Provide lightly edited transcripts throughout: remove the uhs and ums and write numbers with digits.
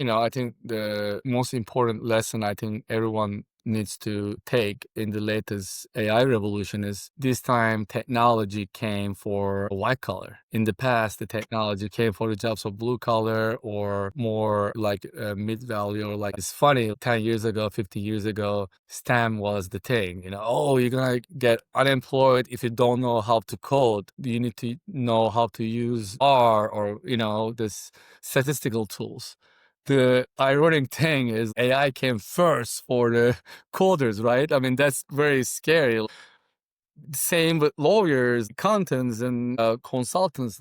I think the most important lesson I think everyone needs to take in the latest AI revolution is this time technology came for white collar. In the past, the technology came for the jobs of blue collar or more like mid value or like it's funny, 10 years ago, 50 years ago, STEM was the thing. Oh, you're going to get unemployed if you don't know how to code. You need to know how to use R or, this statistical tools. The ironic thing is AI came first for the coders, right? I mean, that's very scary. Same with lawyers, accountants, and consultants.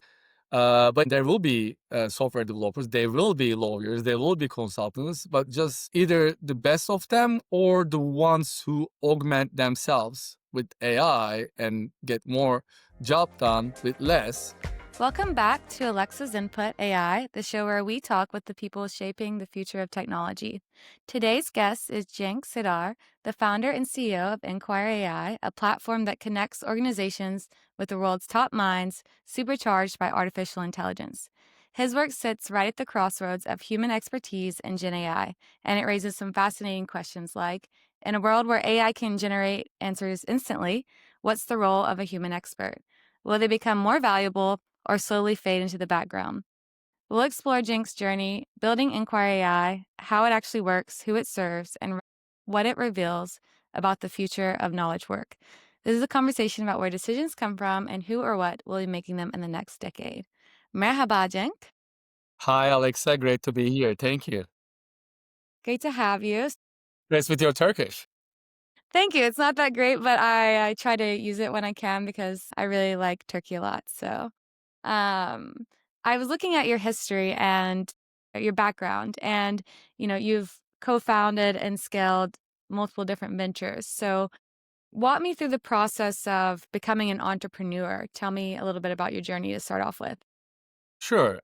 But there will be software developers, there will be lawyers, there will be consultants, but just either the best of them or the ones who augment themselves with AI and get more job done with less. Welcome back to Alexa's Input AI, the show where we talk with the people shaping the future of technology. Today's guest is Cenk Sidar, the founder and CEO of Enquire AI, a platform that connects organizations with the world's top minds, supercharged by artificial intelligence. His work sits right at the crossroads of human expertise and Gen AI, and it raises some fascinating questions like, in a world where AI can generate answers instantly, what's the role of a human expert? Will they become more valuable or slowly fade into the background? We'll explore Cenk's journey, building Enquire AI, how it actually works, who it serves, and what it reveals about the future of knowledge work. This is a conversation about where decisions come from and who or what will be making them in the next decade. Merhaba Cenk. Hi, Alexa. Great to be here. Thank you. Great to have you. Grace with your Turkish. Thank you. It's not that great, but I try to use it when I can because I really like Turkey a lot. So Um, I was looking at your history and your background, and you've co-founded and scaled multiple different ventures. So, walk me through the process of becoming an entrepreneur. Tell me a little bit about your journey to start off with. Sure.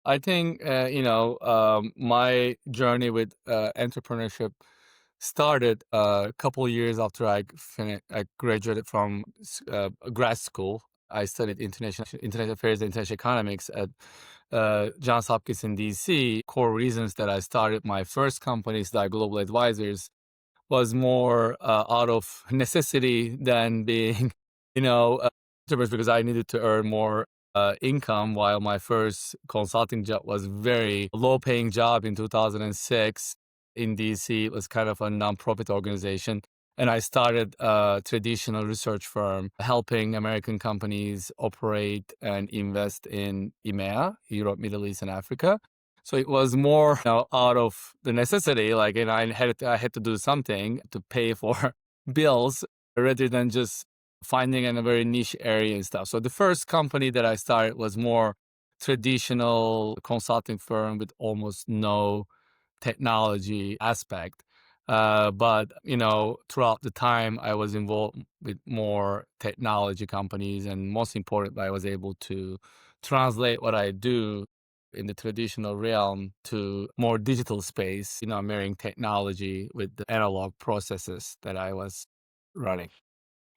I think, my journey with entrepreneurship started a couple of years after I graduated from grad school. I studied international affairs and international economics at Johns Hopkins in DC. Core reasons that I started my first company, Sidar Global Advisors, was more out of necessity than being, entrepreneurs because I needed to earn more income while my first consulting job was very low paying job in 2006 in DC. It was kind of a nonprofit organization. And I started a traditional research firm helping American companies operate and invest in EMEA, Europe, Middle East, and Africa. So it was more out of the necessity, like, I had to do something to pay for bills rather than just finding in a very niche area and stuff. So the first company that I started was more traditional consulting firm with almost no technology aspect. But throughout the time, I was involved with more technology companies, and most importantly, I was able to translate what I do in the traditional realm to more digital space, marrying technology with the analog processes that I was running.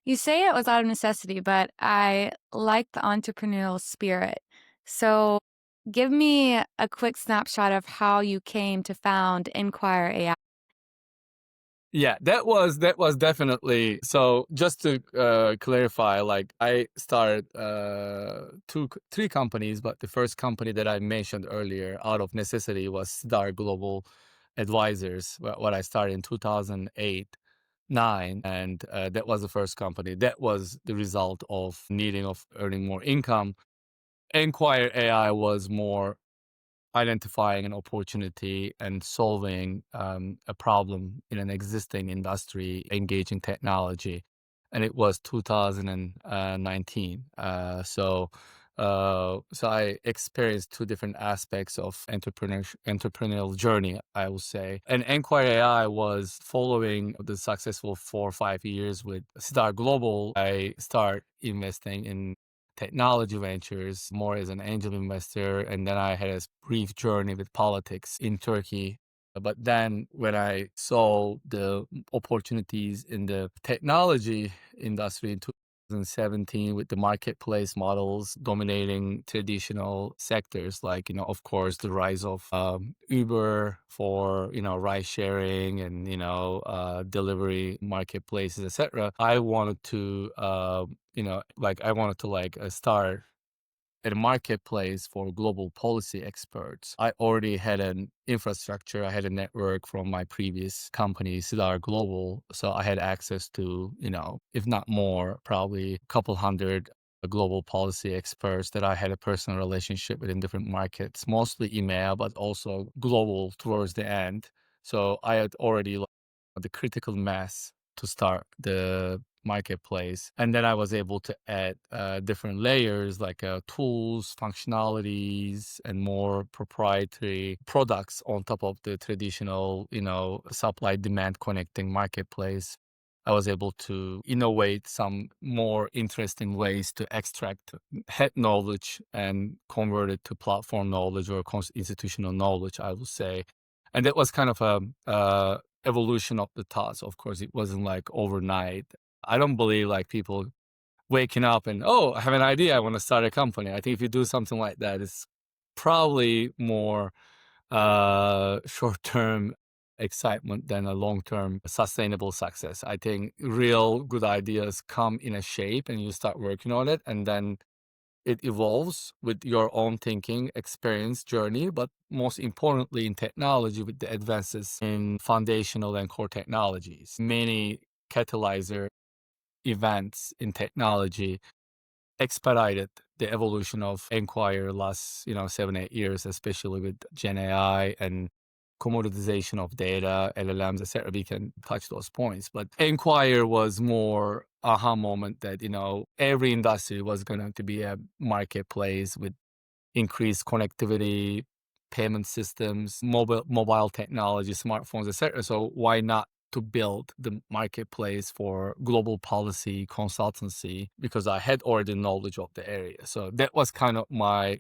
You say it was out of necessity, but I like the entrepreneurial spirit. So, give me a quick snapshot of how you came to found Enquire AI. Yeah, that was definitely so. Just to clarify, like I started three companies, but the first company that I mentioned earlier, out of necessity, was Sidar Global Advisors. What I started in 2008, 9, and that was the first company. That was the result of needing of earning more income. Enquire AI was more identifying an opportunity and solving a problem in an existing industry, engaging technology. And it was 2019. So I experienced two different aspects of entrepreneurial journey, I will say. And Enquire AI was following the successful 4 or 5 years with Star Global. I start investing in technology ventures more as an angel investor. And then I had a brief journey with politics in Turkey. But then when I saw the opportunities in the technology industry in 2017 with the marketplace models dominating traditional sectors like, of course, the rise of Uber for, ride sharing and, delivery marketplaces, etc. I wanted to, I wanted to start at a marketplace for global policy experts. I already had an infrastructure. I had a network from my previous company, Sidar Global. So I had access to, if not more, probably a couple hundred global policy experts that I had a personal relationship with in different markets, mostly email, but also global towards the end. So I had already the critical mass to start the marketplace. And then I was able to add different layers like tools, functionalities, and more proprietary products on top of the traditional, supply demand connecting marketplace. I was able to innovate some more interesting ways to extract head knowledge and convert it to platform knowledge or institutional knowledge, I would say. And that was kind of a evolution of the thoughts. Of course, it wasn't like overnight. I don't believe like people waking up and, oh, I have an idea. I want to start a company. I think if you do something like that, it's probably more short-term excitement than a long-term sustainable success. I think real good ideas come in a shape and you start working on it, and then it evolves with your own thinking, experience, journey, but most importantly in technology with the advances in foundational and core technologies. Many catalyzer events in technology expedited the evolution of Enquire last, 7, 8 years, especially with Gen AI and commoditization of data, LLMs, etc. We can touch those points. But Enquire was more aha moment that, every industry was going to be a marketplace with increased connectivity, payment systems, mobile technology, smartphones, etc. So why not to build the marketplace for global policy consultancy? Because I had already knowledge of the area. So that was kind of my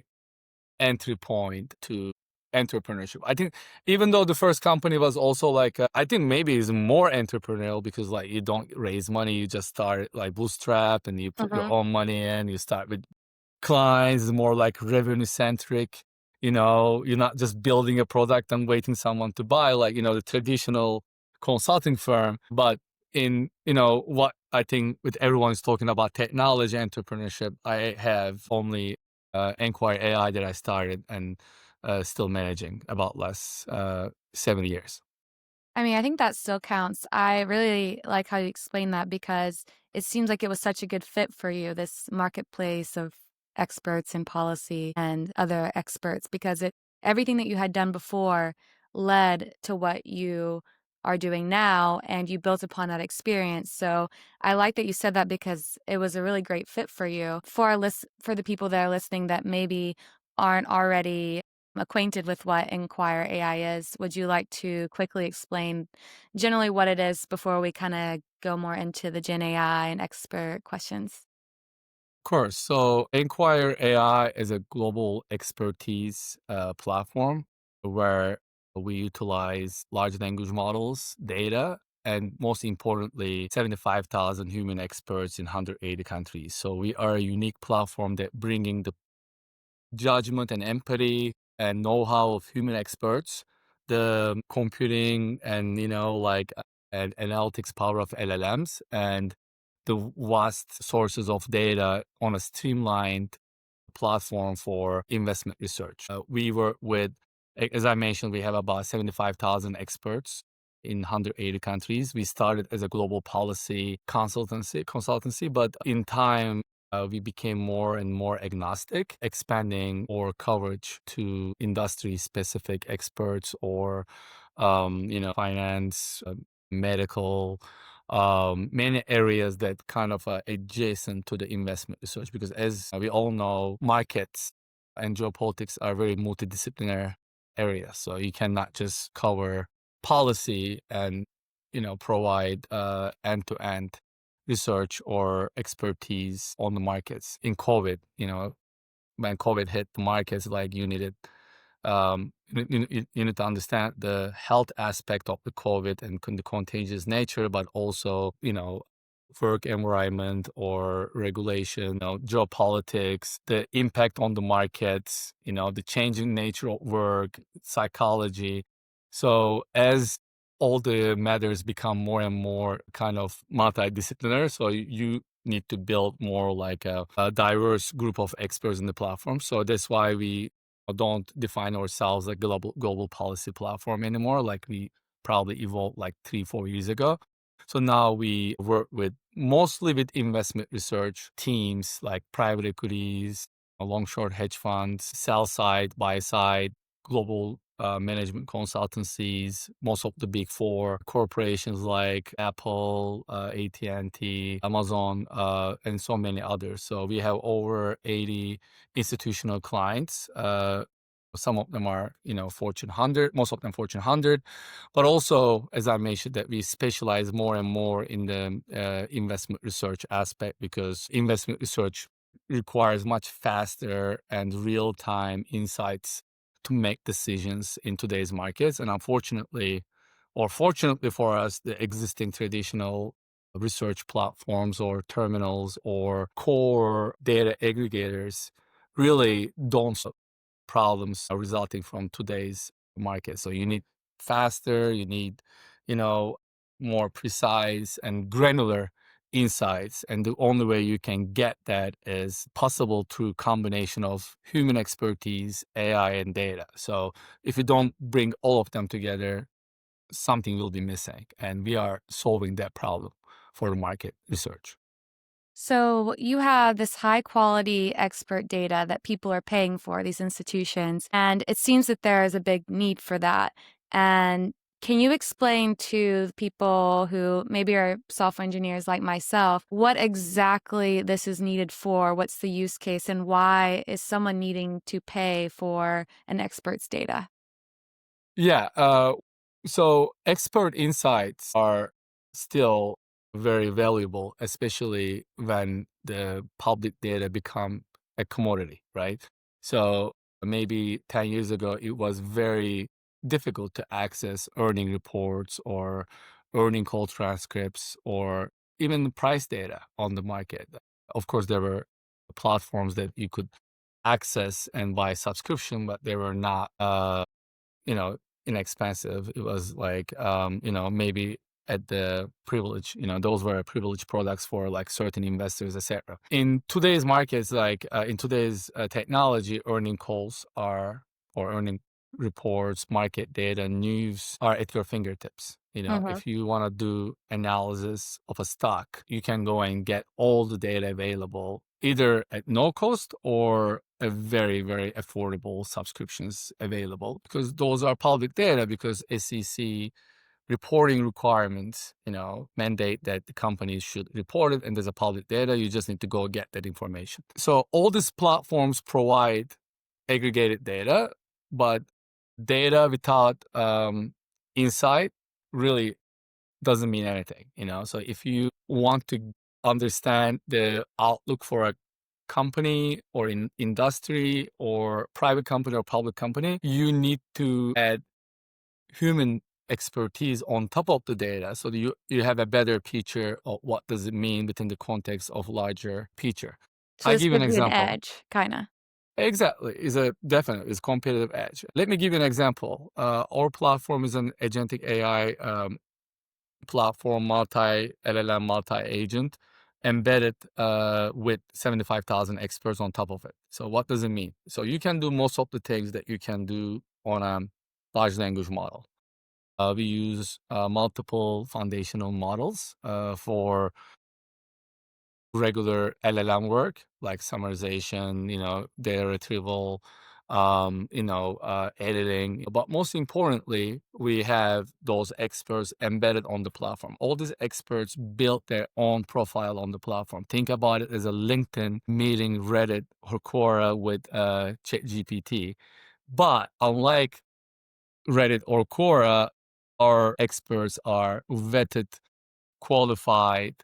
entry point to entrepreneurship. I think even though the first company was also like, I think maybe it's more entrepreneurial because like you don't raise money, you just start like bootstrap and you put your Mhm. own money in, you start with clients, more like revenue centric. You're not just building a product and waiting someone to buy, like, the traditional consulting firm. But in, what I think with everyone's talking about technology entrepreneurship, I have only Enquire AI that I started and still managing about last 7 years. I mean, I think that still counts. I really like how you explain that because it seems like it was such a good fit for you, this marketplace of experts in policy and other experts, because everything that you had done before led to what you are doing now, and you built upon that experience. So I like that you said that because it was a really great fit for you. For the people that are listening that maybe aren't already acquainted with what Enquire AI is, would you like to quickly explain generally what it is before we kind of go more into the Gen AI and expert questions? Of course. So Enquire AI is a global expertise platform where we utilize large language models, data, and most importantly, 75,000 human experts in 180 countries. So we are a unique platform that bringing the judgment and empathy and know-how of human experts, the computing and, and analytics power of LLMs, and the vast sources of data on a streamlined platform for investment research. We work with, as I mentioned, we have about 75,000 experts in 180 countries. We started as a global policy consultancy, but in time, we became more and more agnostic, expanding our coverage to industry specific experts or, finance, medical, many areas that kind of adjacent to the investment research. Because as we all know, markets and geopolitics are very multidisciplinary areas. So you cannot just cover policy and, provide end-to-end research or expertise on the markets. In COVID, when COVID hit the markets, like you needed, you need to understand the health aspect of the COVID and the contagious nature, but also, work environment or regulation, geopolitics, the impact on the markets, the changing nature of work, psychology. So as all the matters become more and more kind of multidisciplinary, so you need to build more like a diverse group of experts in the platform. So that's why we don't define ourselves a global policy platform anymore, like we probably evolved like 3-4 years ago. So now we work with mostly with investment research teams like private equities, long short hedge funds, sell side, buy side, global management consultancies, most of the big four corporations like Apple, AT&T, Amazon, and so many others. So we have over 80 institutional clients. Some of them are, Fortune 100, most of them Fortune 100. But also, as I mentioned, that we specialize more and more in the investment research aspect, because investment research requires much faster and real-time insights to make decisions in today's markets. And unfortunately, or fortunately for us, the existing traditional research platforms or terminals or core data aggregators really don't solve problems resulting from today's market. So you need faster, you need, you know, more precise and granular insights. And the only way you can get that is possible through combination of human expertise, AI, and data. So if you don't bring all of them together, something will be missing. And we are solving that problem for the market research. So you have this high quality expert data that people are paying for, these institutions, and it seems that there is a big need for that. And can you explain to people who maybe are software engineers like myself what exactly this is needed for? What's the use case, and why is someone needing to pay for an expert's data? Yeah. So expert insights are still very valuable, especially when the public data become a commodity, right? So maybe 10 years ago, it was very difficult to access earning reports or earning call transcripts or even price data on the market. Of course, there were platforms that you could access and buy subscription, but they were not you know, inexpensive. It was like, maybe at the privilege, those were privileged products for like certain investors, etc. In today's markets, like in today's technology, earning calls are, or earning reports, market data, news are at your fingertips. Mhm. If you want to do analysis of a stock, you can go and get all the data available either at no cost or a very, very affordable subscriptions available, because those are public data, because SEC reporting requirements, mandate that the companies should report it, and there's a public data. You just need to go get that information. So all these platforms provide aggregated data, but data without insight really doesn't mean anything. So if you want to understand the outlook for a company or in industry or private company or public company, you need to add human expertise on top of the data, so that you have a better picture of what does it mean within the context of larger picture. So I this give you an gives you an example. edge, kinda. Exactly, is a definite is competitive edge. Let me give you an example. Our platform is an agentic AI platform, multi LLM, multi agent, embedded with 75,000 experts on top of it. So what does it mean? So you can do most of the things that you can do on a large language model. We use multiple foundational models for regular LLM work, like summarization, data retrieval, editing. But most importantly, we have those experts embedded on the platform. All these experts built their own profile on the platform. Think about it as a LinkedIn meeting Reddit or Quora with ChatGPT. But unlike Reddit or Quora, our experts are vetted, qualified,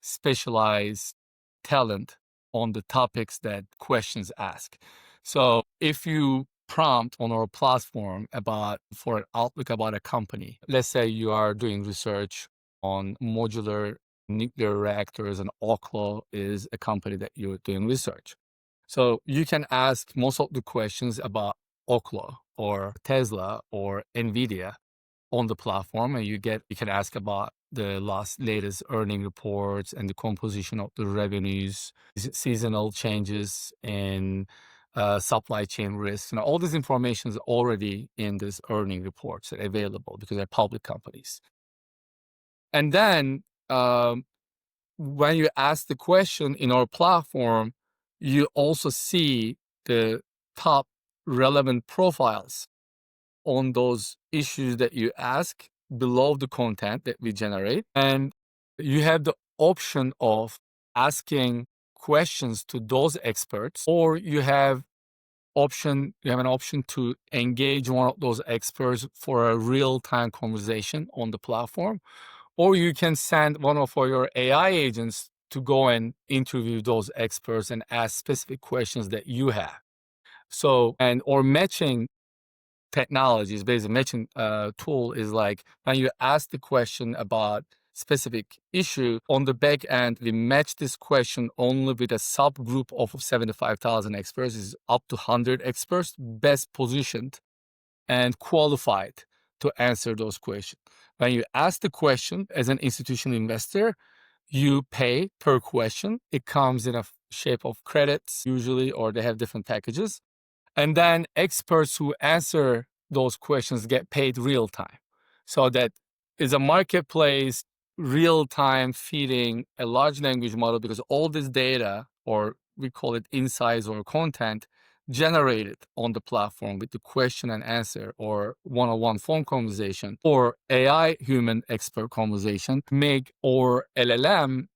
specialized talent on the topics that questions ask. So if you prompt on our platform about for an outlook about a company, let's say you are doing research on modular nuclear reactors, and Oklo is a company that you're doing research. So you can ask most of the questions about Oklo or Tesla or Nvidia on the platform, and you can ask about the latest earning reports and the composition of the revenues, seasonal changes in supply chain risks. All this information is already in these earning reports available because they're public companies. And then when you ask the question in our platform, you also see the top relevant profiles on those issues that you ask below the content that we generate. And you have the option of asking questions to those experts, or you have an option to engage one of those experts for a real-time conversation on the platform, or you can send one of your AI agents to go and interview those experts and ask specific questions that you have. Or matching technologies, basically matching tool is like when you ask the question about specific issue on the back end, we match this question only with a subgroup of 75,000 experts, is up to 100 experts best positioned and qualified to answer those questions. When you ask the question as an institutional investor, you pay per question. It comes in a shape of credits usually, or they have different packages. And then experts who answer those questions get paid real time. So that is a marketplace, real time feeding a large language model, because all this data, or we call it insights or content, generated on the platform with the question and answer or one-on-one phone conversation or AI human expert conversation, make our LLM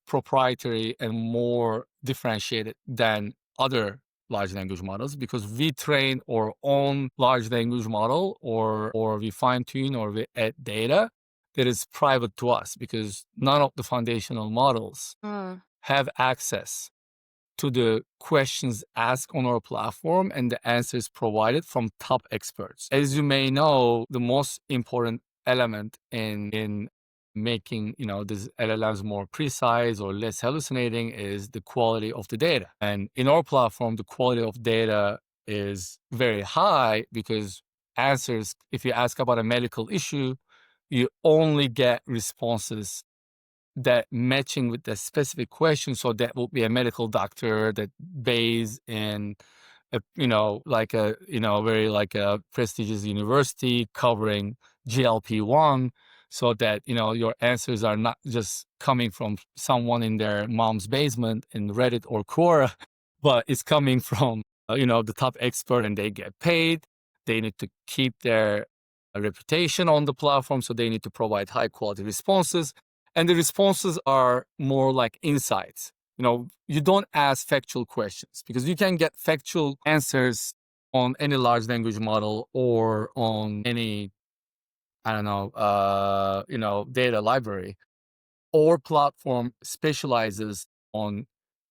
proprietary and more differentiated than other large language models, because we train our own large language model, or we fine tune, or we add data that is private to us, because none of the foundational models have access to the questions asked on our platform and the answers provided from top experts. As you may know, the most important element in making these LLMs more precise or less hallucinating is the quality of the data. And in our platform, the quality of data is very high, because answers, if you ask about a medical issue, you only get responses that matching with the specific question. So that will be a medical doctor that based in a prestigious university covering GLP-1, so that your answers are not just coming from someone in their mom's basement in Reddit or Quora, but it's coming from the top expert, and they get paid. They need to keep their reputation on the platform, so they need to provide high quality responses, and the responses are more like insights. You don't ask factual questions, because you can get factual answers on any large language model or on any, data library. Our platform specializes on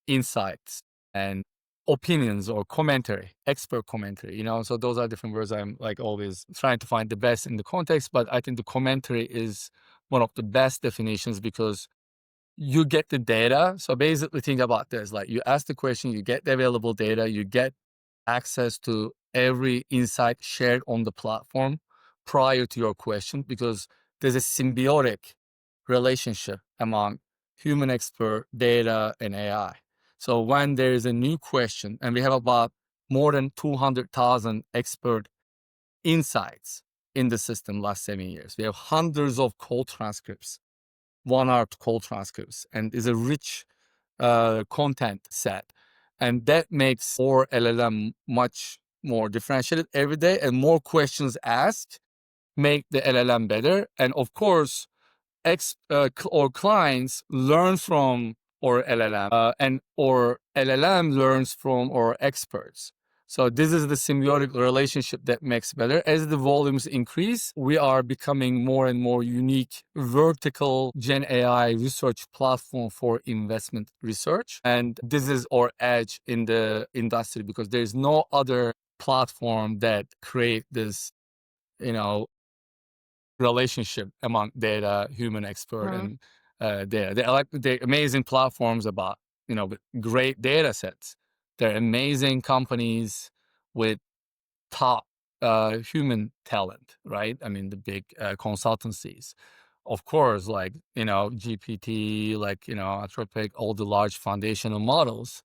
insights and opinions or commentary, expert commentary, So those are different words. I'm like always trying to find the best in the context, but I think the commentary is one of the best definitions, because you get the data. So basically think about this, like you ask the question, you get the available data, you get access to every insight shared on the platform prior to your question, because there's a symbiotic relationship among human expert, data, and AI. So when there is a new question, and we have about more than 200,000 expert insights in the system last 7 years, we have hundreds of call transcripts, 1 hour call transcripts, and is a rich content set. And that makes our LLM much more differentiated every day, and more questions asked make the LLM better. And of course, or clients learn from our LLM, and or LLM learns from our experts. So this is the symbiotic relationship that makes better. As the volumes increase, we are becoming more and more unique vertical Gen AI research platform for investment research. And this is our edge in the industry, because there is no other platform that create this, relationship among data, human expert, and data. They're amazing platforms about, with great data sets. They're amazing companies with top human talent, right? I mean, the big consultancies. Of course, like, GPT, like, Anthropic, all the large foundational models,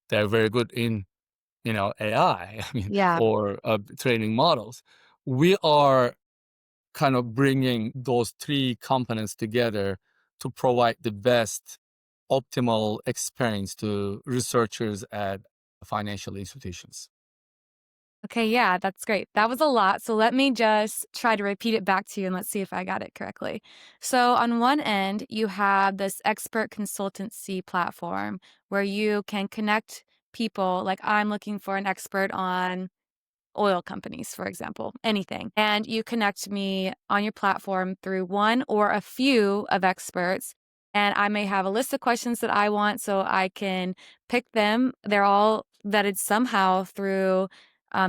they're very good in, AI, I mean, Yeah. or training models. We are kind of bringing those three components together to provide the best optimal experience to researchers at financial institutions. Okay, yeah, that's great. That was a lot. So let me just try to repeat it back to you and let's see if I got it correctly. So, on one end, you have this expert consultancy platform where you can connect people. Like, I'm looking for an expert on oil companies, for example, anything. And you connect me on your platform through one or a few of experts. And I may have a list of questions that I want, so I can pick them. They're all vetted somehow through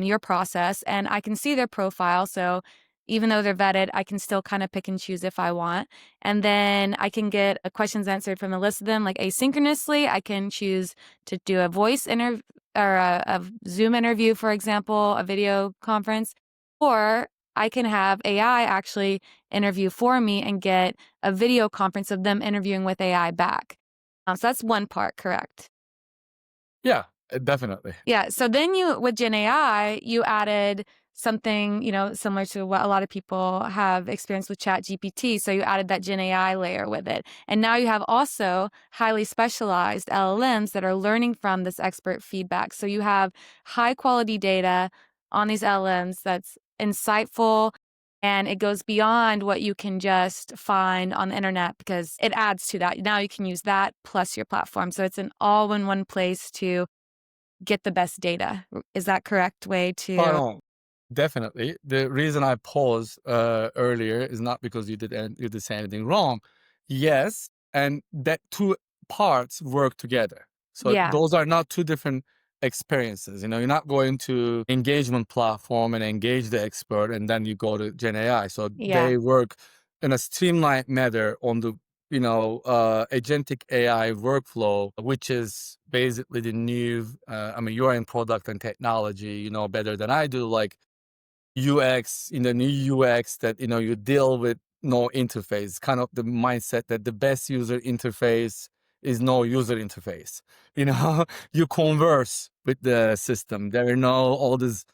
your process, and I can see their profile. So even though they're vetted, I can still kind of pick and choose if I want. And then I can get questions answered from the list of them, like asynchronously. I can choose to do a voice interview or a Zoom interview, for example, a video conference, or I can have AI actually interview for me and get a video conference of them interviewing with AI back. So that's one part, correct? Yeah, definitely. Yeah. So then with Gen AI, you added something, similar to what a lot of people have experienced with Chat GPT. So you added that Gen AI layer with it. And now you have also highly specialized LLMs that are learning from this expert feedback. So you have high quality data on these LLMs that's insightful, and it goes beyond what you can just find on the internet because it adds to that. Now you can use that plus your platform. So it's an all in one place to get the best data. Is that correct way Spot to? on. Definitely. The reason I paused earlier is not because you did say anything wrong. Yes, and that two parts work together. So Yeah, those are not two different experiences. You're not going to engagement platform and engage the expert, and then you go to Gen AI. So yeah. they work in a streamlined manner on the agentic AI workflow, which is basically the new. I mean, you're in product and technology, better than I do. Like UX, in the new UX that you deal with no interface, kind of the mindset that the best user interface is no user interface. You know, you converse with the system. There are no all these,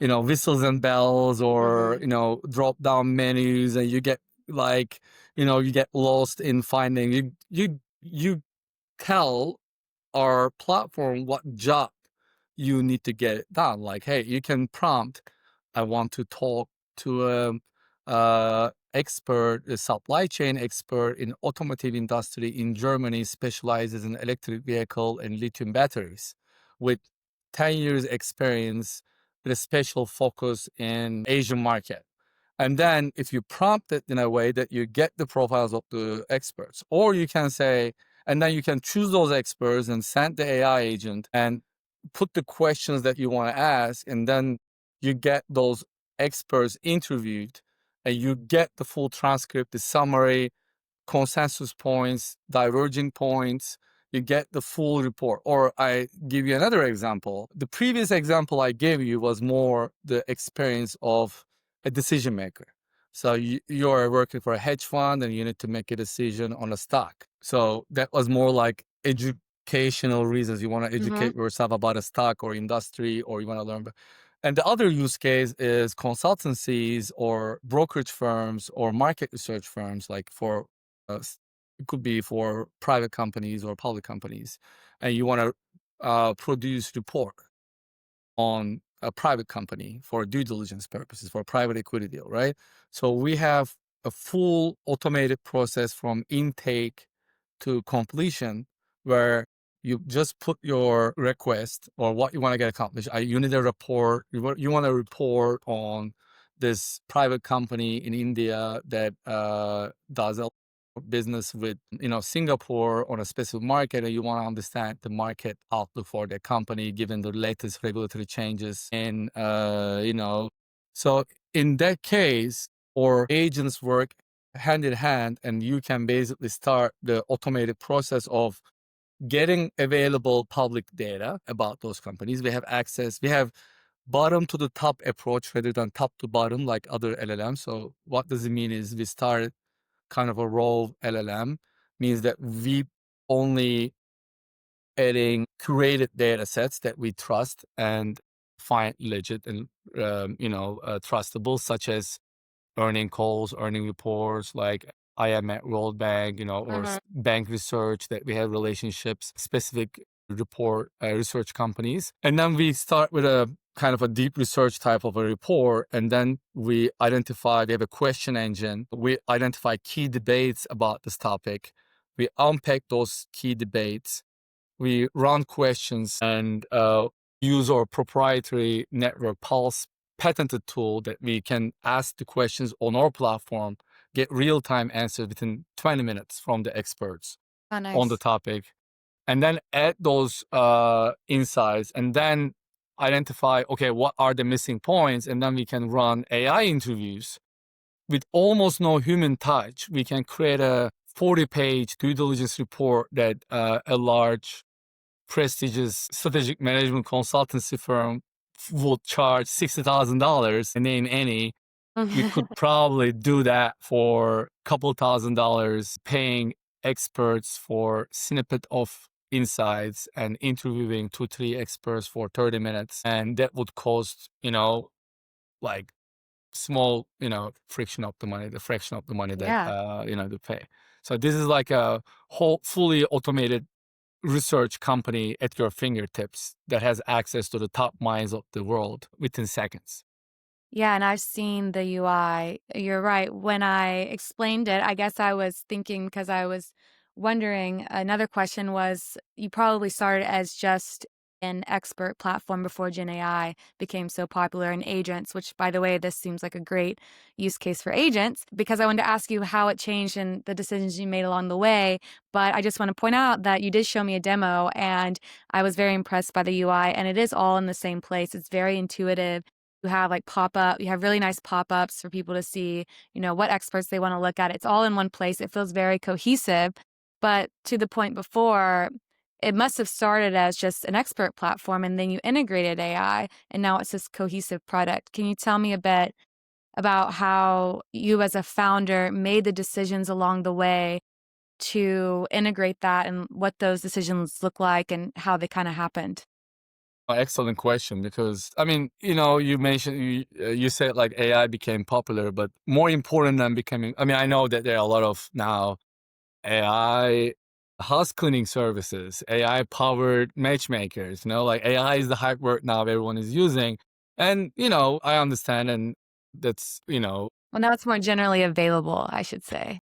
whistles and bells or Mhm. drop down menus, and you get like, you get lost in finding. You tell our platform what job you need to get it done. Like, hey, you can prompt, I want to talk to a expert, a supply chain expert in automotive industry in Germany, specializes in electric vehicle and lithium batteries with 10 years experience with a special focus in Asian market. And then if you prompt it in a way that you get the profiles of the experts, or you can say, and then you can choose those experts and send the AI agent and put the questions that you want to ask. And then you get those experts interviewed and you get the full transcript, the summary, consensus points, diverging points, you get the full report. Or I give you another example. The previous example I gave you was more the experience of a decision maker. So you're working for a hedge fund and you need to make a decision on a stock. So that was more like educational reasons. You want to Mhm. educate yourself about a stock or industry, or you want to learn. And the other use case is consultancies or brokerage firms or market research firms, like for it could be for private companies or public companies, and you want to produce report on a private company for due diligence purposes for a private equity deal, right? So we have a full automated process from intake to completion where you just put your request or what you want to get accomplished. You need a report. You want to report on this private company in India that does a business with Singapore on a specific market, and you want to understand the market outlook for the company given the latest regulatory changes. And so in that case, or agents work hand in hand, and you can basically start the automated process of getting available public data about those companies. We have access, we have bottom to the top approach rather than top to bottom like other LLMs. So what does it mean is we started kind of a raw LLM, means that we only adding curated data sets that we trust and find legit and trustable, such as earning calls, earning reports, like I am at World Bank, or Mhm. bank research that we have relationships, specific report research companies. And then we start with a kind of a deep research type of a report. And then we have a question engine. We identify key debates about this topic. We unpack those key debates. We run questions and use our proprietary network Pulse patented tool that we can ask the questions on our platform, get real-time answers within 20 minutes from the experts Oh, on the nice. topic, and then add those insights and then identify, okay, what are the missing points? And then we can run AI interviews with almost no human touch. We can create a 40-page due diligence report that a large prestigious strategic management consultancy firm would charge $60,000, name any. We could probably do that for a couple $1,000, paying experts for snippet of insights and interviewing 2, 3 experts for 30 minutes. And that would cost, like small, friction of the money, the fraction of the money that, Yeah. to pay. So this is like a whole fully automated research company at your fingertips that has access to the top minds of the world within seconds. Yeah, and I've seen the UI. You're right. When I explained it, I guess I was thinking because I was wondering, another question was you probably started as just an expert platform before Gen AI became so popular in agents, which, by the way, this seems like a great use case for agents because I wanted to ask you how it changed and the decisions you made along the way. But I just want to point out that you did show me a demo and I was very impressed by the UI, and it is all in the same place. It's very intuitive. You have like you have really nice pop-ups for people to see, what experts they want to look at. It's all in one place. It feels very cohesive. But to the point before, it must have started as just an expert platform and then you integrated AI and now it's this cohesive product. Can you tell me a bit about how you as a founder made the decisions along the way to integrate that and what those decisions look like and how they kind of happened? Excellent question, because I mean, you mentioned you said like AI became popular, but more important than becoming. I mean, I know that there are a lot of now AI house cleaning services, AI powered matchmakers. Like AI is the hype word now everyone is using, and I understand, and that's Well, now it's more generally available, I should say.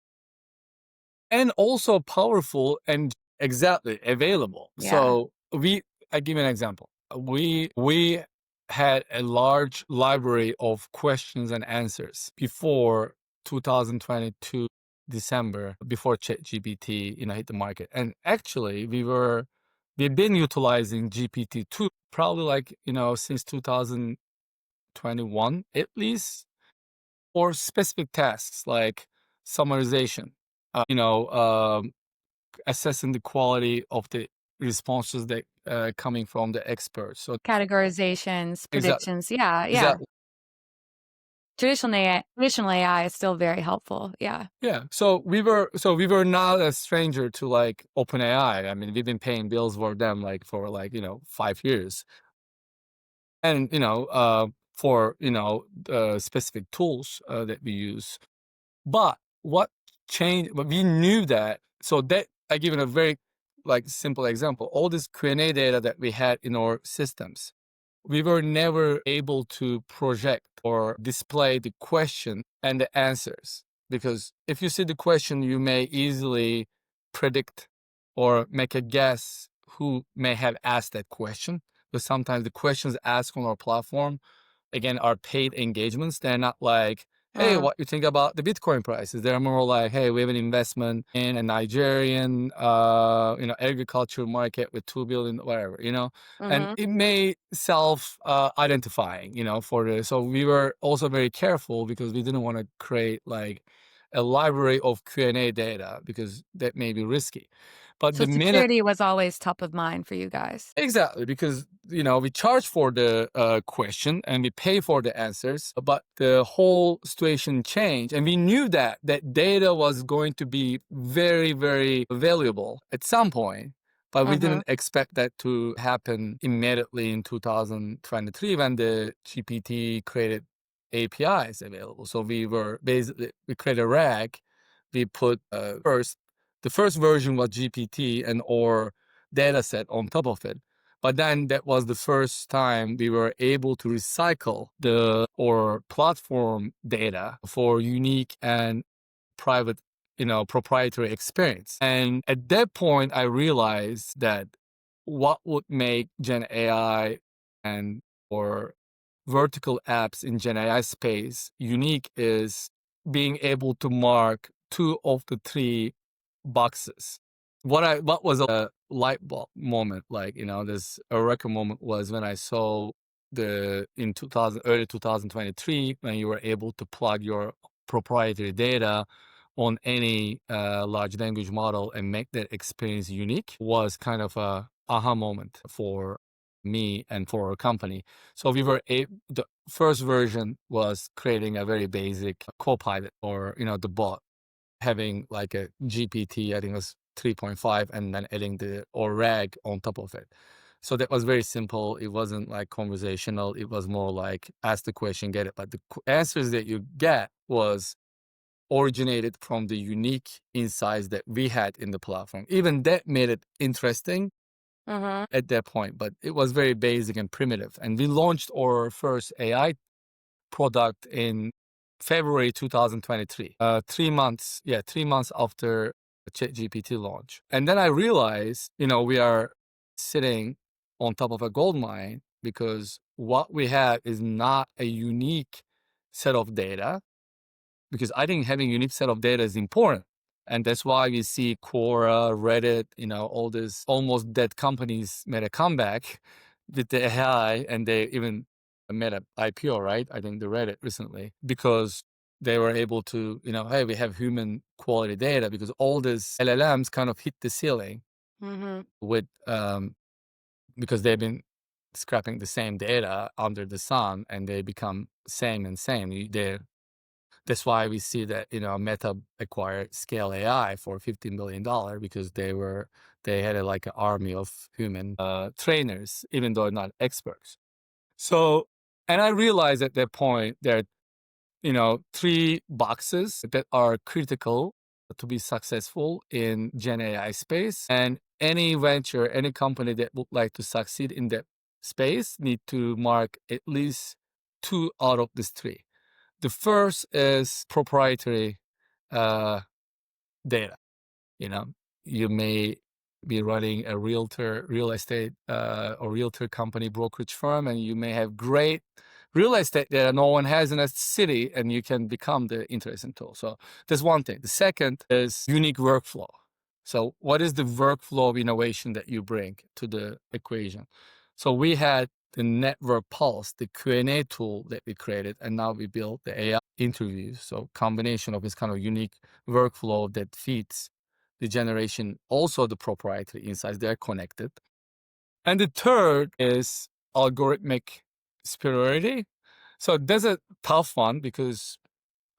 and also powerful and exactly available. Yeah. So I give you an example. We had a large library of questions and answers before 2022 December, before ChatGPT, hit the market. And actually, we've been utilizing GPT-2 probably like, since 2021 at least, for specific tasks like summarization, you know, assessing the quality of the responses that coming from the experts. So Categorizations, exactly, predictions. Yeah, yeah. exactly, Traditional AI is still very helpful. Yeah. yeah. So we were not a stranger to like OpenAI. I mean, we've been paying bills for them like for like 5 years, and for specific tools that we use. But what changed? But we knew that. So that I give it a very like simple example. All this Q&A data that we had in our systems, we were never able to project or display the question and the answers, because if you see the question, you may easily predict or make a guess who may have asked that question. But sometimes the questions asked on our platform, again, are paid engagements. They're not like, hey, Mm, what you think about the Bitcoin prices? They're more like, hey, we have an investment in a Nigerian, agriculture market with 2 billion, whatever, and mhm. it may self identifying, so we were also very careful because we didn't want to create like a library of Q&A data because that may be risky. But So the minute security was always top of mind for you guys. exactly, because we charge for the question and we pay for the answers, but the whole situation changed, and we knew that that data was going to be very, very valuable at some point, but we Mhm. didn't expect that to happen immediately in 2023 when the GPT created APIs available. So we created a RAG. We put the first version was GPT and or data set on top of it. But then that was the first time we were able to recycle the or platform data for unique and private, proprietary experience. And at that point, I realized that what would make Gen AI and or vertical apps in Gen AI space unique is being able to mark two of the three boxes. What was a light bulb moment, like, this eureka moment was when I saw the in 2000 early 2023 when you were able to plug your proprietary data on any large language model and make that experience unique was kind of a aha moment for me and for our company. So the first version was creating a very basic copilot or the bot having like a GPT, I think it was 3.5, and then adding the or RAG on top of it. So that was very simple. It wasn't like conversational. It was more like ask the question, get it. But the answers that you get was originated from the unique insights that we had in the platform. Even that made it interesting Mhm. at that point, but it was very basic and primitive. And we launched our first AI product in February 2023. 3 months, 3 months after ChatGPT launch. And then I realized, we are sitting on top of a gold mine because what we have is not a unique set of data, because I think having unique set of data is important. And that's why we see Quora, Reddit, all these almost dead companies made a comeback with the AI, and they even made an IPO, right? I think the Reddit recently, because they were able to, hey, we have human quality data, because all these LLMs kind of hit the ceiling Mhm. with, because they've been scrapping the same data under the sun and they become same and same. That's why we see that, Meta acquired Scale AI for $15 billion, because they had like an army of human trainers, even though not experts. So, and I realized at that point there are, three boxes that are critical to be successful in Gen AI space. And any venture, any company that would like to succeed in that space need to mark at least two out of these three. The first is proprietary uh, data. You know, you may be running a real estate or realtor company brokerage firm, and you may have great real estate data no one has in a city, and you can become the interesting tool. So that's one thing. The second is unique workflow. So what is the workflow of innovation that you bring to the equation? So we had the Network Pulse, the Q&A tool that we created, and now we built the AI interviews. So combination of this kind of unique workflow that feeds the generation, also the proprietary insights, they're connected. And the third is algorithmic superiority. So that's a tough one because,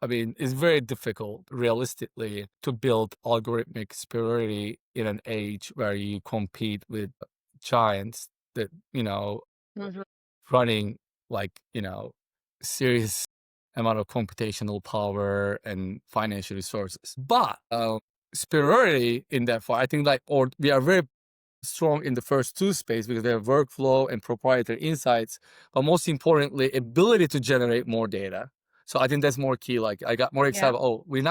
I mean, it's very difficult realistically to build algorithmic superiority in an age where you compete with giants that, Mhm. running like, serious amount of computational power and financial resources. But superiority in that far, I think or we are very strong in the first two space because they have workflow and proprietary insights, but most importantly, ability to generate more data. So I think that's more key. Like I got more Yeah. excited. Oh, we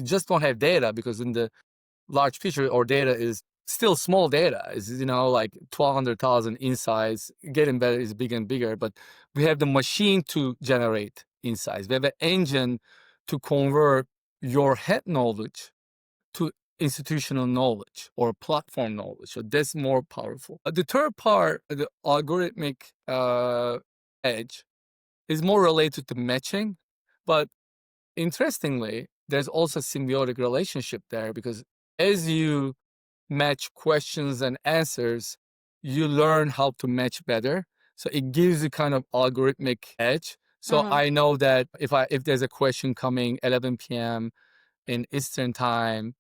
just don't have data, because in the large picture or data is still small data. It's, like 1,200,000 insights. Getting better is bigger and bigger, but we have the machine to generate insights. We have an engine to convert your head knowledge to institutional knowledge or platform knowledge. So that's more powerful. The third part, the algorithmic edge, is more related to matching. But interestingly, there's also a symbiotic relationship there because as you match questions and answers, you learn how to match better. So it gives you kind of algorithmic edge. So Uh-huh. I know that if there's a question coming 11 p.m. in Eastern time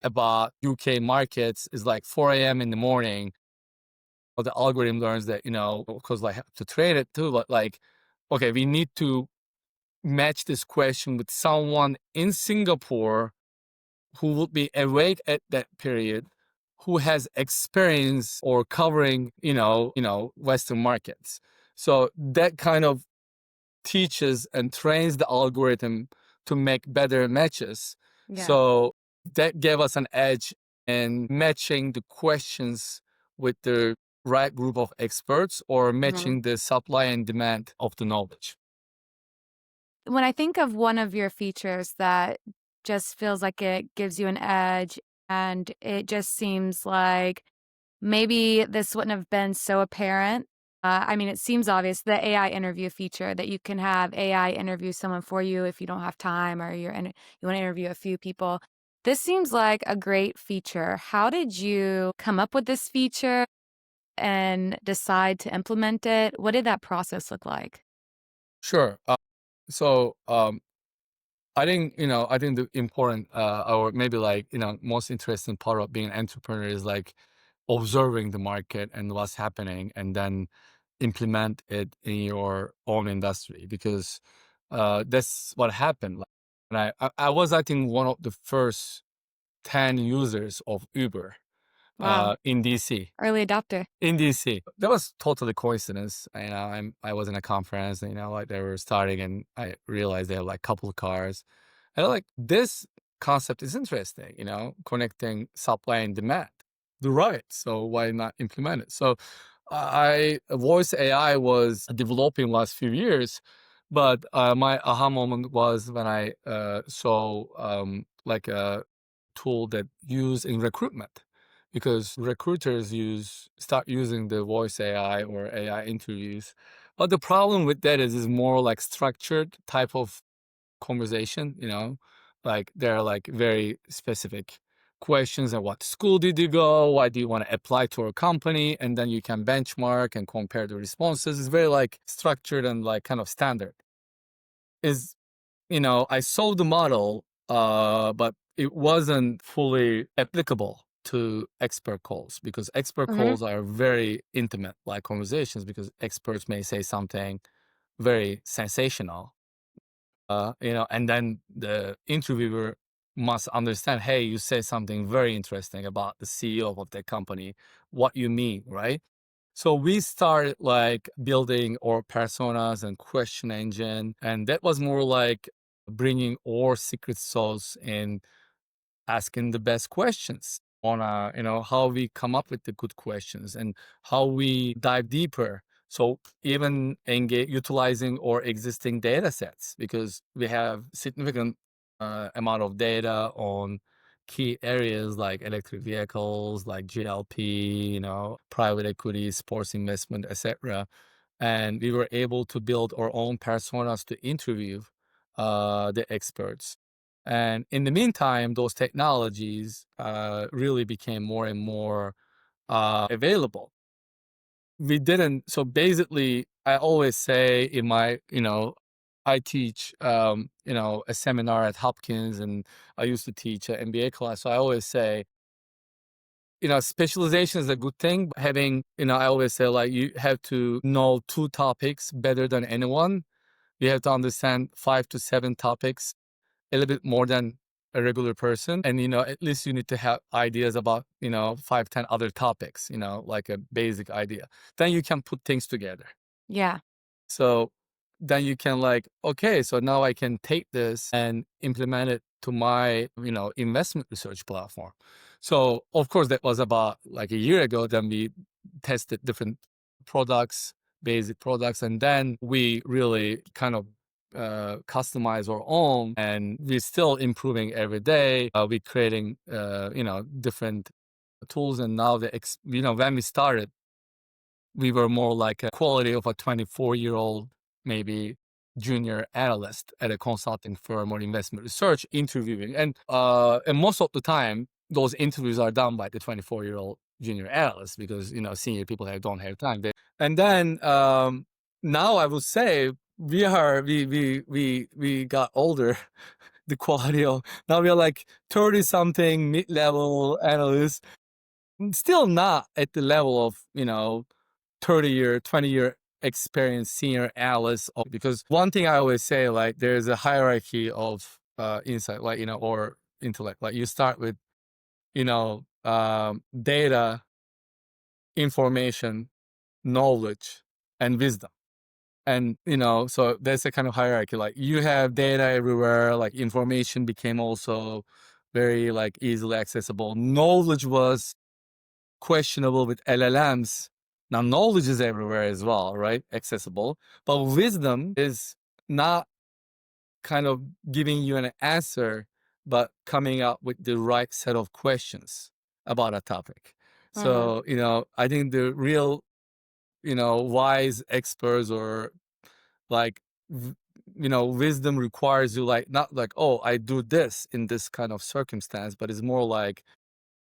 about UK markets is like 4 a.m. in the morning, well, the algorithm learns that, because like to train it too, but like, okay, we need to match this question with someone in Singapore who would be awake at that period, who has experience or covering, Western markets. So that kind of teaches and trains the algorithm to make better matches. Yeah. So that gave us an edge in matching the questions with the right group of experts or Mhm. matching the supply and demand of the knowledge. When I think of one of your features that just feels like it gives you an edge, and it just seems like maybe this wouldn't have been so apparent. I mean, it seems obvious, the AI interview feature that you can have AI interview someone for you if you don't have time or you want to interview a few people. This seems like a great feature. How did you come up with this feature and decide to implement it? What did that process look like? Sure. So I think the important or maybe like, most interesting part of being an entrepreneur is like observing the market and what's happening and then implement it in your own industry because that's what happened. Like, and I was, I think, one of the first 10 users of Uber Wow, in DC. early adopter. In DC. That was totally coincidence. I was in a conference, like they were starting and I realized they have like a couple of cars. And I'm like, this concept is interesting, connecting supply and demand. You're right. So why not implement it? So voice AI was developing last few years, but my aha moment was when I saw like a tool that used in recruitment because recruiters start using the voice AI or AI interviews. But the problem with that is more like structured type of conversation, like they're like very specific questions and what school did you go? Why do you want to apply to a company? And then you can benchmark and compare the responses. It's very like structured and like kind of standard. Is I sold the model, but it wasn't fully applicable to expert calls because expert Mhm. calls are very intimate, like conversations, because experts may say something very sensational, and then the interviewer must understand, hey, you say something very interesting about the CEO of that company, what you mean, right? So we started like building our personas and question engine, and that was more like bringing our secret sauce and asking the best questions on how we come up with the good questions and how we dive deeper. So even engage utilizing our existing data sets because we have significant amount of data on key areas like electric vehicles, like GLP, private equity, sports investment, etc. And we were able to build our own personas to interview the experts. And in the meantime, those technologies really became more and more available. We didn't, so basically, I always say in my, I teach, a seminar at Hopkins and I used to teach an MBA class. So I always say, specialization is a good thing. But having, I always say like you have to know two topics better than anyone. You have to understand 5 to 7 topics a little bit more than a regular person. And, at least you need to have ideas about, 5, 10 other topics, like a basic idea. Then you can put things together. Yeah. So then you can like, okay, so now I can take this and implement it to my, investment research platform. So of course that was about like a year ago. Then we tested different products, basic products, and then we really kind of customize our own, and we're still improving every day. We're creating, different tools, and now when we started we were more like a quality of a 24-year-old maybe junior analyst at a consulting firm or investment research interviewing. And most of the time, those interviews are done by the 24-year-old junior analyst because, senior people don't have time. And then now I would say we got older. The quality of now we are like 30 something mid-level analysts, still not at the level of 30-year 20-year experienced senior analysts, because one thing I always say, like, there's a hierarchy of insight, like, or intellect. Like, you start with data, information, knowledge, and wisdom. And so there's a kind of hierarchy. Like, you have data everywhere, like information became also very like easily accessible. Knowledge was questionable with LLMs. Now knowledge is everywhere as well, right? Accessible. But wisdom is not kind of giving you an answer, but coming up with the right set of questions about a topic. Mhm. So, I think the real, wise experts, or like, wisdom requires you, like, not like, oh, I do this in this kind of circumstance, but it's more like,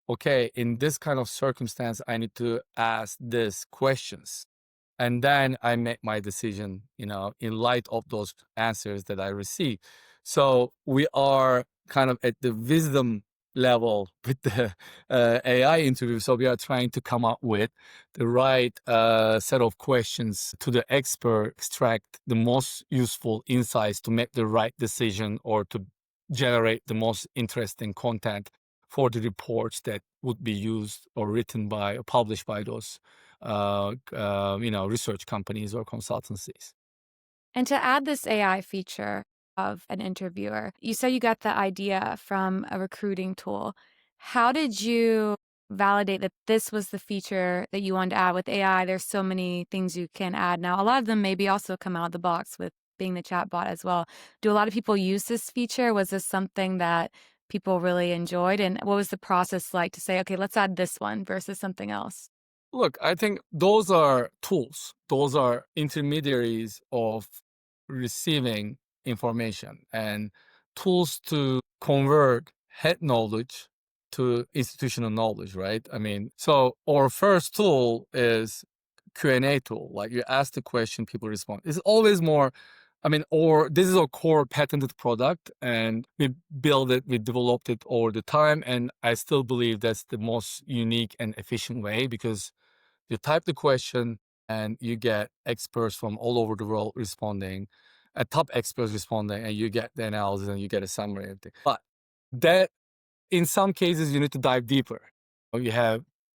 okay, in this kind of circumstance, I need to ask these questions. And then I make my decision, in light of those answers that I receive. So we are kind of at the wisdom level with the AI interview. So we are trying to come up with the right set of questions to the expert, extract the most useful insights to make the right decision, or to generate the most interesting content for the reports that would be used or written by or published by those research companies or consultancies. And to add this AI feature of an interviewer, you said you got the idea from a recruiting tool. How did you validate that this was the feature that you wanted to add? With AI, there's so many things you can add now. A lot of them maybe also come out of the box with being the chatbot as well. Do a lot of people use this feature? Was this something that people really enjoyed? And what was the process like to say, okay, let's add this one versus something else? Look, I think those are tools. Those are intermediaries of receiving information, and tools to convert head knowledge to institutional knowledge, right? I mean, so our first tool is Q&A tool. Like, you ask the question, people respond. It's always more, I mean, or this is a core patented product, and we build it, we developed it over the time. And I still believe that's the most unique and efficient way, because you type the question and you get experts from all over the world responding, top experts responding, and you get the analysis and you get a summary of everything. But that, in some cases, you need to dive deeper. Or you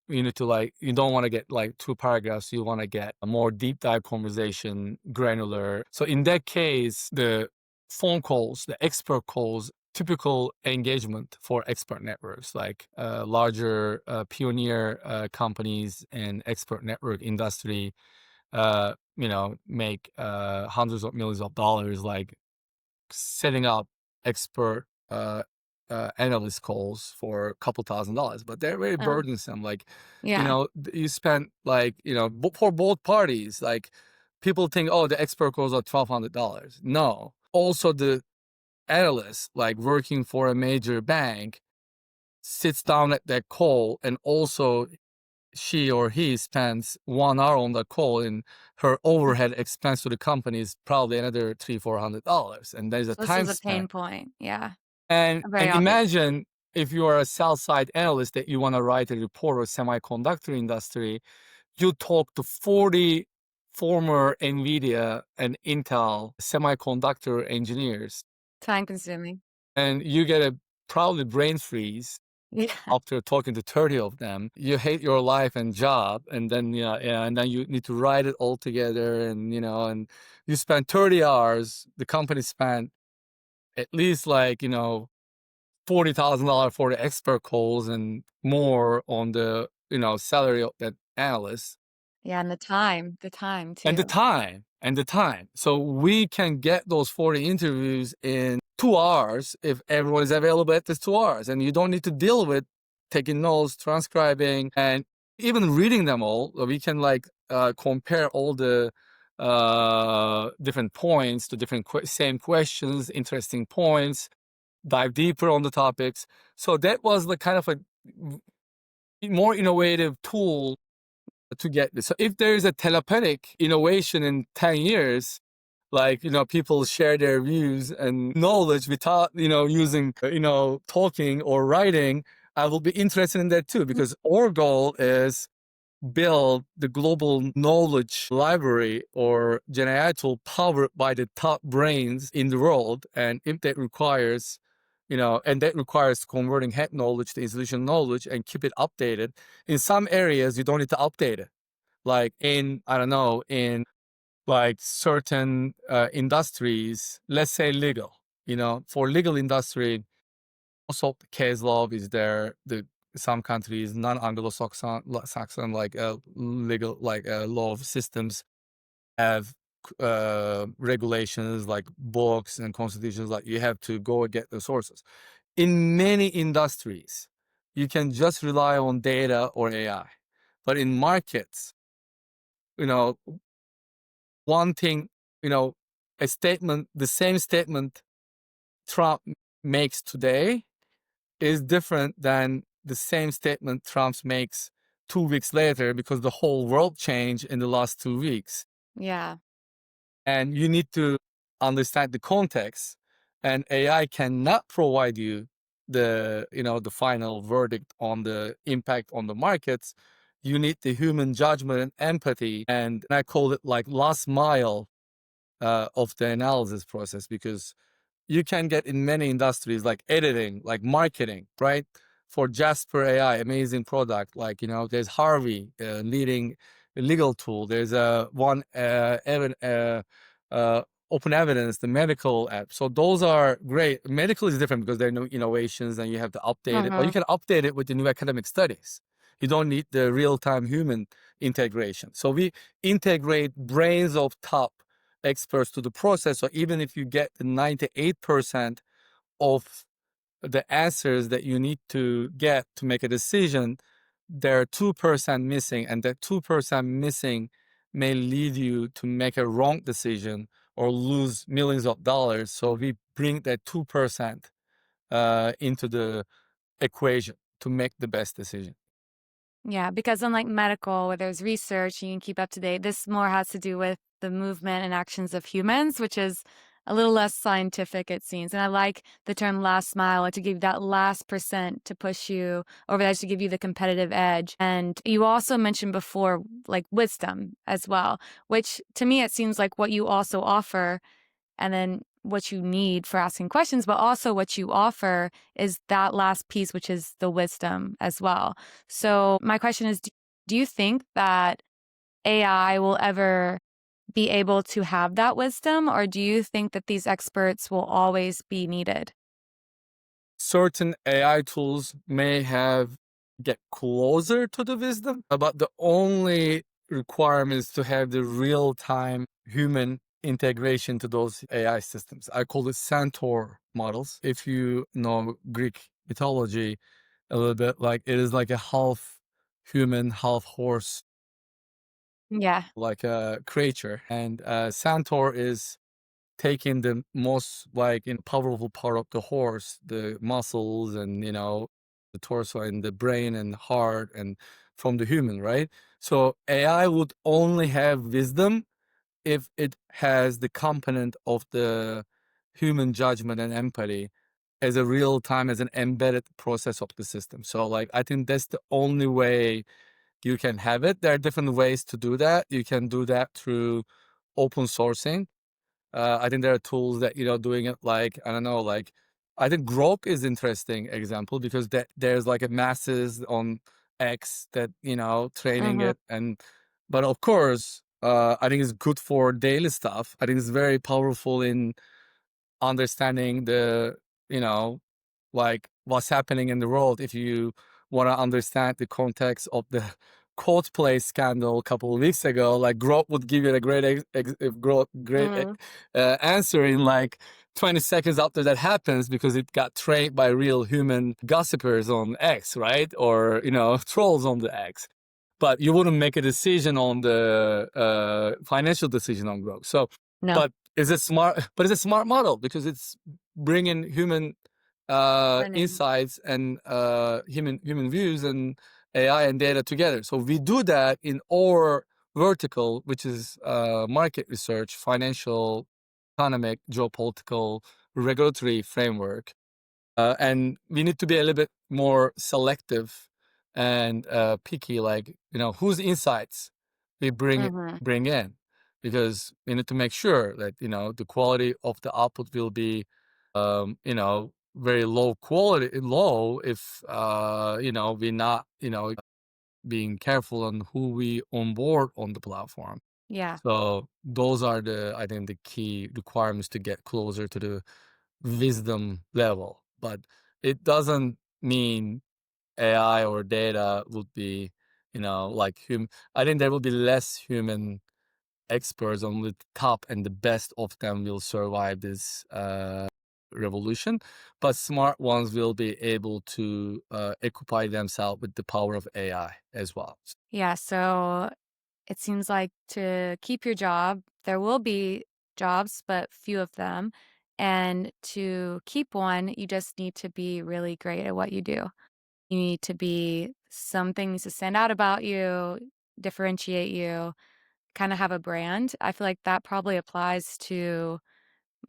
need to, like, you don't want to get like 2 paragraphs. You want to get a more deep dive conversation, granular. So in that case, the phone calls, the expert calls, typical engagement for expert networks, like larger pioneer companies and expert network industry, make hundreds of millions of dollars, like setting up expert analyst calls for a couple $1,000, but they're very Oh, burdensome. Like, yeah. you spend, like, for both parties, like, people think, oh, the expert calls are $1,200. No. Also, the analyst, like, working for a major bank, sits down at that call, and also she or he spends 1 hour on the call, and her overhead expense to the company is probably another $300-400, and there's a So this time is a spent. pain point. Yeah. And Very obvious. imagine if you are a sell side analyst that you want to write a report on semiconductor industry, you talk to 40 former NVIDIA and Intel semiconductor engineers, Time consuming. and you get a probably brain freeze Yeah. after talking to 30 of them. You hate your life and job, and then and then you need to write it all together, and and you spend 30 hours. The company spent at least, like, $40,000 for the expert calls, and more on the salary of that analyst, Yeah, and the time and the too. time, so we can get those 40 interviews in 2 hours if everyone is available at this 2 hours, and you don't need to deal with taking notes, transcribing, and even reading them all. We can, like, compare all the different points to different same questions, interesting points, dive deeper on the topics. So that was the kind of a more innovative tool to get this. So if there is a telepathic innovation in 10 years, like, people share their views and knowledge without, using, talking or writing, I will be interested in that too, because our goal is build the global knowledge library or Gen AI tool powered by the top brains in the world. And if that requires, and that requires converting head knowledge to institutional knowledge and keep it updated. In some areas, you don't need to update it. Like in, I don't know, in like certain industries, let's say legal, for legal industry, also case law is there. Some countries, non-Anglo-Saxon like legal, like law systems have regulations like books and constitutions, like you have to go and get the sources. In many industries, you can just rely on data or AI. But in markets, you know, one thing, the same statement Trump makes today is different than the same statement Trump makes 2 weeks later, because the whole world changed in the last 2 weeks. Yeah. And you need to understand the context, and AI cannot provide you the final verdict on the impact on the markets. You need the human judgment and empathy. And I call it like last mile of the analysis process, because you can get in many industries like editing, like marketing, right? For Jasper AI, amazing product. Like, there's Harvey, leading legal tool. There's one uh, open evidence, the medical app. So those are great. Medical is different because there are no innovations and you have to update it, but you Mm-hmm. can update it with the new academic studies. You don't need the real-time human integration. So we integrate brains of top experts to the process. So even if you get the 98% of the answers that you need to get to make a decision, there are 2% missing, and that 2% missing may lead you to make a wrong decision or lose millions of dollars. So we bring that 2% into the equation to make the best decision. Yeah, because unlike medical, where there's research and you can keep up to date, this more has to do with the movement and actions of humans, which is a little less scientific, it seems. And I like the term last mile, like to give you that last percent to push you over the edge, to give you the competitive edge. And you also mentioned before, like wisdom as well, which to me, it seems like what you also offer, and then what you need for asking questions, but also what you offer is that last piece, which is the wisdom as well. So my question is, do you think that AI will ever be able to have that wisdom, or do you think that these experts will always be needed? Certain AI tools may have get closer to the wisdom, but the only requirement is to have the real-time human integration to those AI systems. I call it centaur models. If you know Greek mythology a little bit, like it is like a half human, half horse, Yeah. like a creature. And centaur is taking the most like powerful part of the horse, the muscles and the torso and the brain and heart, and from the human, right? So AI would only have wisdom if it has the component of the human judgment and empathy as a real time, as an embedded process of the system. So like I think that's the only way you can have it. There are different ways to do that. You can do that through open sourcing. I think there are tools that doing it, like I don't know, like I think Grok is interesting example, because there's like a masses on X that training Hmm. it. And but of course I think it's good for daily stuff. I think it's very powerful in understanding the you know like what's happening in the world. If you want to understand the context of the Coldplay scandal a couple of weeks ago, like Grok would give you a great answer in like 20 seconds after that happens, because it got trained by real human gossipers on X, right? Or trolls on the X. but you wouldn't make a decision on the financial decision on growth. So, No. but it's a smart model because it's bringing human Learning. insights and human views and AI and data together. So we do that in our vertical, which is market research, financial, economic, geopolitical, regulatory framework. And we need to be a little bit more selective and picky, like, whose insights we Hmm. bring in, because we need to make sure that, the quality of the output will be, very low if, we're not, being careful on who we onboard on the platform. Yeah. So those are I think, the key requirements to get closer to the wisdom level. But it doesn't mean AI or data would be, like I think there will be less human experts on the top, and the best of them will survive this revolution. But smart ones will be able to occupy themselves with the power of AI as well. Yeah. So it seems like to keep your job, there will be jobs, but few of them. And to keep one, you just need to be really great at what you do. You need to be some things to stand out about you, differentiate you, kind of have a brand. I feel like that probably applies to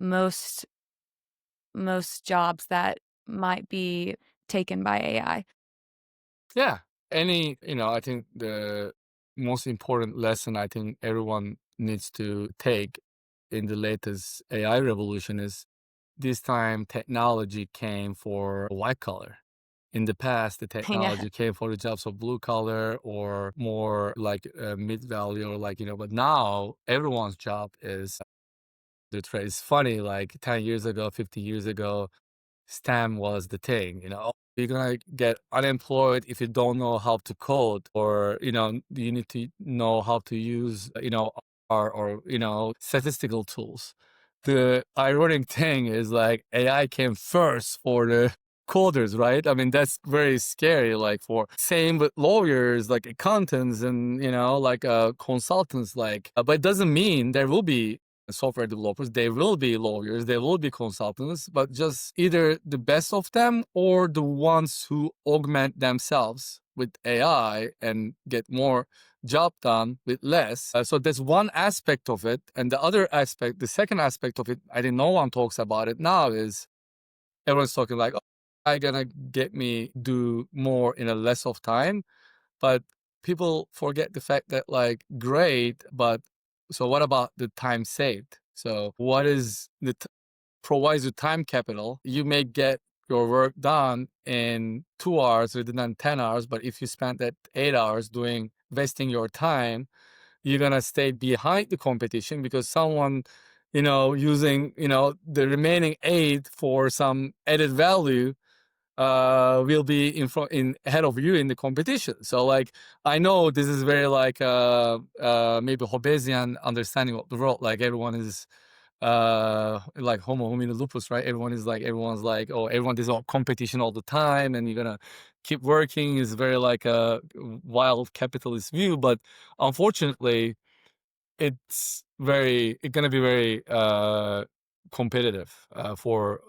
most most jobs that might be taken by AI. Yeah. I think the most important lesson I think everyone needs to take in the latest AI revolution is this time technology came for white collar. In the past, the Yeah. technology came for the jobs of blue collar or more like mid value, or like, but now everyone's job is the trade. It's funny, like 10 years ago, 50 years ago, STEM was the thing, you're gonna get unemployed if you don't know how to code, or, you need to know how to use, or, statistical tools. The ironic thing is, like, AI came first for the coders, right? I mean, that's very scary. Like, for same with lawyers, like accountants and, like consultants, like, but it doesn't mean there will be software developers, they will be lawyers, they will be consultants, but just either the best of them or the ones who augment themselves with AI and get more job done with less. So that's one aspect of it. And the second aspect of it, I think no one talks about it now, is everyone's talking like, oh, AI gonna get me do more in a less of time. But people forget the fact that, like, great, but so what about the time saved? So what is provides you time capital? You may get your work done in 2 hours rather than 10 hours, but if you spend that 8 hours doing wasting your time, you're gonna stay behind the competition because someone, using, the remaining eight for some added value will be in ahead of you in the competition. So, like, I know this is very like maybe Hobbesian understanding of the world. Like, everyone is like homo homini lupus, right? Everyone's like, oh, everyone is all competition all the time, and you're gonna keep working is very like a wild capitalist view. But unfortunately, it's gonna be very competitive for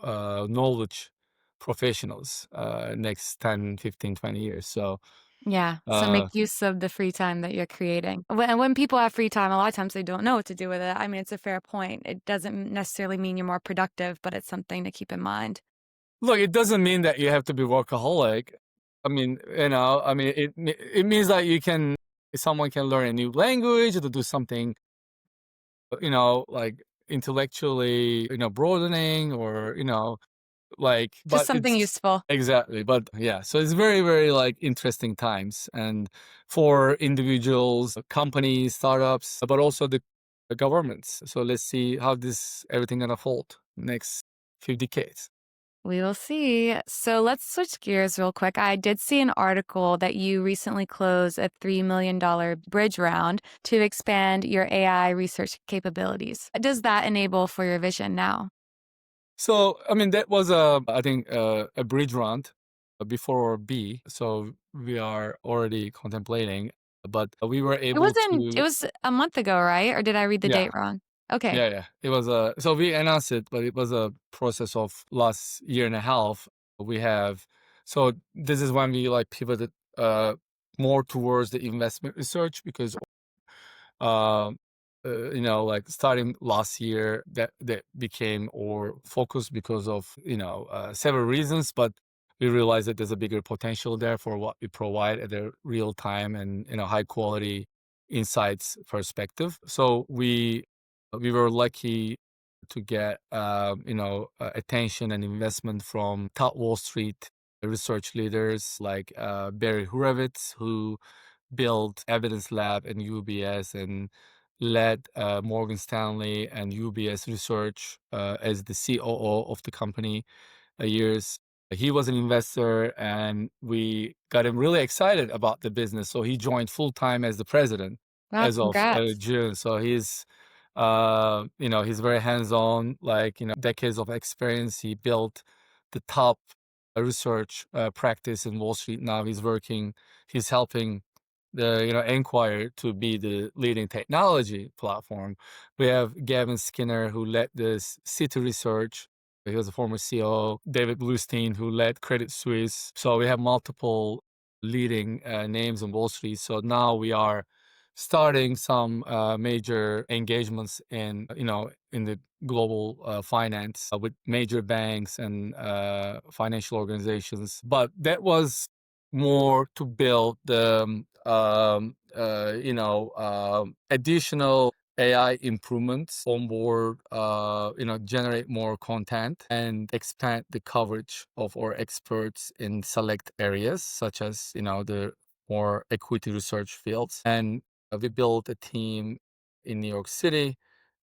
knowledge professionals next 10, 15, 20 years. So Yeah, so make uh use of the free time that you're creating. When people have free time, a lot of times they don't know what to do with it. I mean, it's a fair point. It doesn't necessarily mean you're more productive, but it's something to keep in mind. look, it doesn't mean that you have to be workaholic. I mean, it means that someone can learn a new language or to do something, like intellectually, broadening, or, like, Just but something it's useful. exactly, but yeah, so it's very, very, like, interesting times, and for individuals, companies, startups, but also the governments. So let's see how this everything gonna fold next few decades. We will see. So let's switch gears real quick. I did see an article that you recently closed a $3 million bridge round to expand your AI research capabilities. What does that enable for your vision now? So, I mean, that was I think a bridge round before B. So we are already contemplating. but we were It able wasn't it to. was a month ago, right? Or did I read the Yeah, date wrong? Okay. yeah. It was a so we announced it, but it was a process of last year and a half. We have so this is when we like pivoted uh, more towards the investment research because um, like starting last year, that became our focus because of several reasons, but we realized that there's a bigger potential there for what we provide at a real time and high quality insights perspective. So we were lucky to get attention and investment from top Wall Street research leaders like Barry Horowitz, who built Evidence Lab and UBS and led Morgan Stanley and UBS Research as the COO of the company years. He was an investor and we got him really excited about the business. So he joined full time as the president Wow, as of congrats. June. So he's very hands on, like, decades of experience. He built the top research practice in Wall Street. Now he's helping the Enquire to be the leading technology platform. We have Gavin Skinner, who led this City Research. He was a former COO. David Bluestein, who led Credit Suisse. So we have multiple leading names on Wall Street. So now we are starting some major engagements in the global finance with major banks and financial organizations. But that was more to build the additional AI improvements on board, generate more content and expand the coverage of our experts in select areas, such as, the more equity research fields. And we built a team in New York City.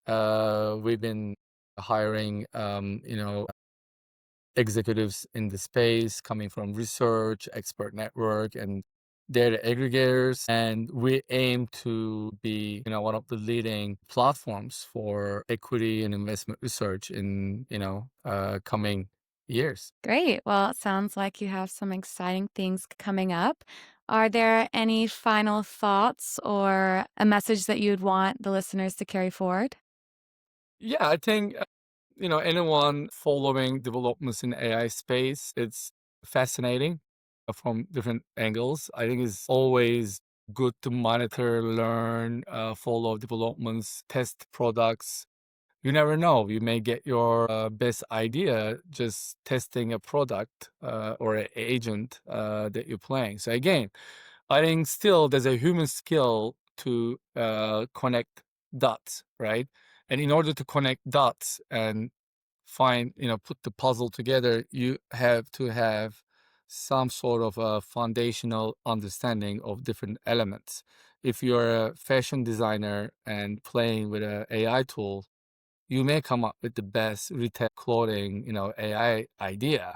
We've been hiring, executives in the space coming from research, expert network, and data aggregators. And we aim to be, one of the leading platforms for equity and investment research in, coming years. Great. Well, it sounds like you have some exciting things coming up. Are there any final thoughts or a message that you'd want the listeners to carry forward? Yeah, I think anyone following developments in AI space, it's fascinating from different angles. I think it's always good to monitor, learn, follow developments, test products. You never know. You may get your best idea just testing a product or an agent that you're playing. So again, I think still there's a human skill to connect dots, right? And in order to connect dots and put the puzzle together, you have to have some sort of a foundational understanding of different elements. If you're a fashion designer and playing with an AI tool, you may come up with the best retail clothing, AI idea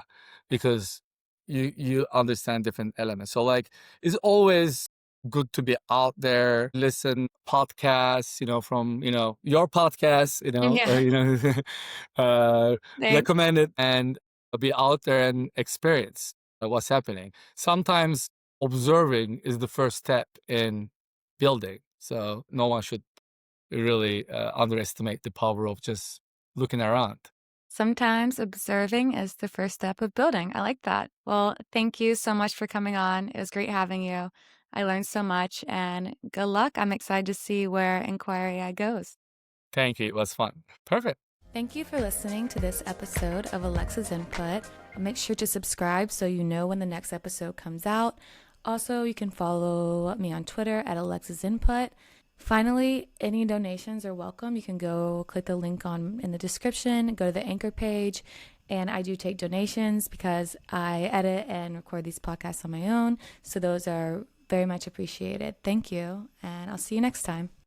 because you understand different elements. So like it's always good to be out there, listen podcasts, from your podcast, Yeah, uh, thanks. recommend it and be out there and experience what's happening. Sometimes observing is the first step in building. So no one should really underestimate the power of just looking around. Sometimes observing is the first step of building. I like that. Well, thank you so much for coming on. It was great having you. I learned so much and good luck. I'm excited to see where Inquiry AI goes. Thank you. It was fun. Perfect. Thank you for listening to this episode of Alexa's Input. Make sure to subscribe so you know when the next episode comes out. Also, you can follow me on Twitter at Alexa's Input. Finally, any donations are welcome. You can go click the link in the description, go to the Anchor page, and I do take donations because I edit and record these podcasts on my own. So those are very much appreciated. Thank you, and I'll see you next time.